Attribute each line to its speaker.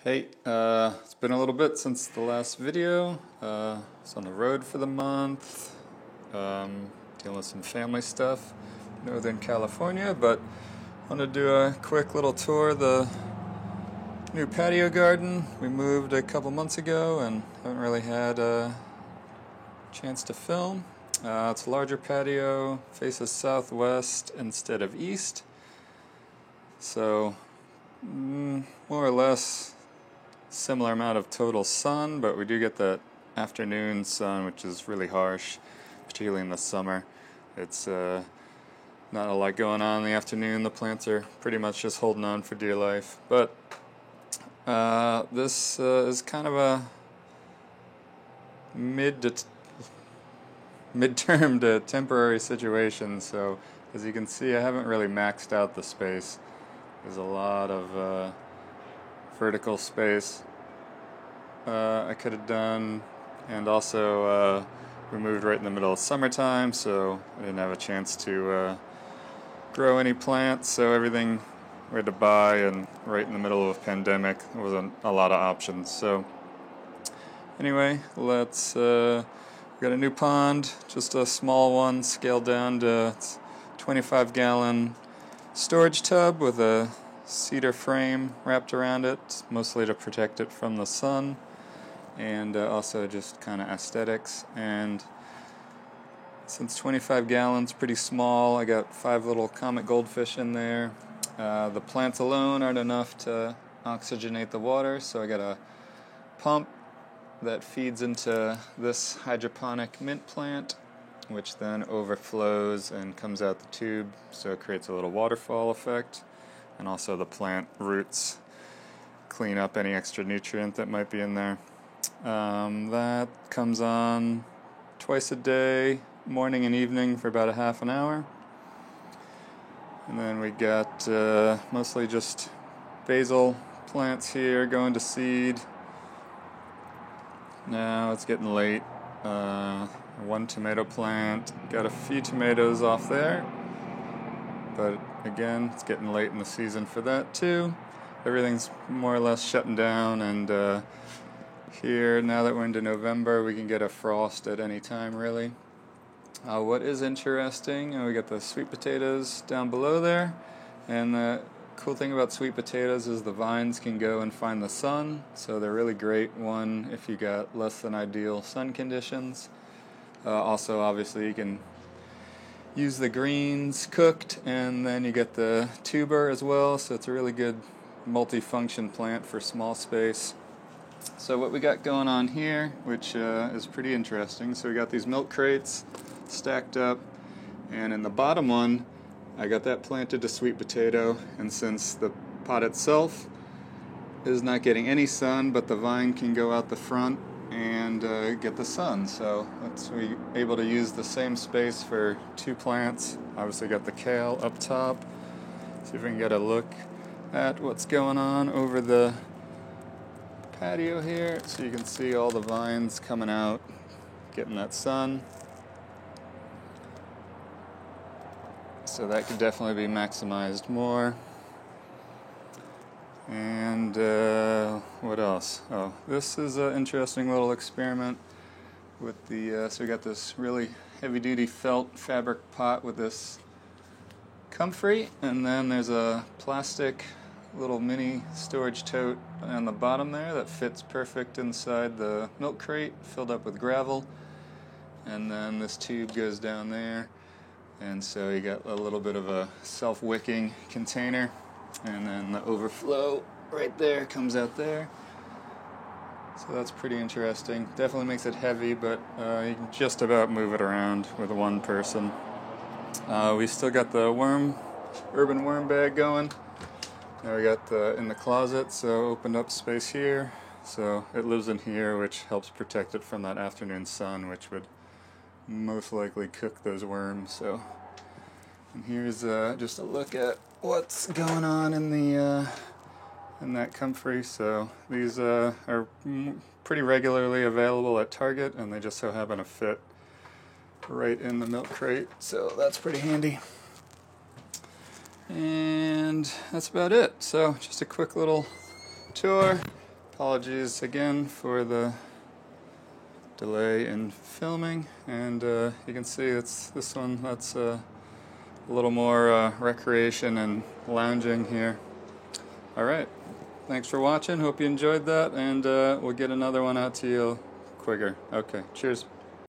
Speaker 1: Hey, it's been a little bit since the last video. I was on the road for the month, dealing with some family stuff in Northern California, but I want to do a quick little tour of the new patio garden. We moved a couple months ago and haven't really had a chance to film. It's a larger patio, faces southwest instead of east, so more or less similar amount of total sun, but we do get that afternoon sun, which is really harsh, particularly in the summer. It's not a lot going on in the afternoon. The plants are pretty much just holding on for dear life. But this is kind of a midterm to temporary situation. So as you can see, I haven't really maxed out the space. There's a lot of vertical space I could have done, and also we moved right in the middle of summertime, so I didn't have a chance to grow any plants, so everything we had to buy, and right in the middle of a pandemic there wasn't a lot of options. So anyway, let's we got a new pond, just a small one, scaled down to 25-gallon storage tub with a cedar frame wrapped around it, mostly to protect it from the sun, and also just kind of aesthetics. And since 25 gallons, pretty small, I got 5 little comet goldfish in there. The plants alone aren't enough to oxygenate the water, so I got a pump that feeds into this hydroponic mint plant, which then overflows and comes out the tube, so it creates a little waterfall effect. And also the plant roots clean up any extra nutrient that might be in there. That comes on twice a day, morning and evening, for about a half an hour. And then we got mostly just basil plants here going to seed. Now it's getting late. One tomato plant, got a few tomatoes off there, but again, it's getting late in the season for that too. Everything's more or less shutting down, and here, now that we're into November, we can get a frost at any time, really. What is interesting, we got the sweet potatoes down below there, and the cool thing about sweet potatoes is the vines can go and find the sun, so they're really great one if you got less than ideal sun conditions. Also, obviously, you can use the greens cooked, and then you get the tuber as well, so it's a really good multi-function plant for small space. So what we got going on here, which is pretty interesting, so we got these milk crates stacked up, and in the bottom one I got that planted to sweet potato, and since the pot itself is not getting any sun, but the vine can go out the front and get the sun, so we're able to use the same space for 2 plants. Obviously got the kale up top. See if we can get a look at what's going on over the patio here, so you can see all the vines coming out, getting that sun. So that could definitely be maximized more. And what else? Oh, this is an interesting little experiment with the, so we got this really heavy-duty felt fabric pot with this comfrey, and then there's a plastic little mini storage tote on the bottom there that fits perfect inside the milk crate, filled up with gravel, and then this tube goes down there, and so you got a little bit of a self-wicking container, and then the overflow right there comes out there. So that's pretty interesting. Definitely makes it heavy, but you can just about move it around with one person. We still got the urban worm bag going. Now we got in the closet, so opened up space here. So it lives in here, which helps protect it from that afternoon sun, which would most likely cook those worms. So, and here's just a look at what's going on in the in that comfrey. So these are pretty regularly available at Target, and they just so happen to fit right in the milk crate, so that's pretty handy. And that's about it. So just a quick little tour. Apologies again for the delay in filming, and you can see it's this one that's a little more recreation and lounging here. Alright, thanks for watching, hope you enjoyed that, and we'll get another one out to you quicker. Okay, cheers.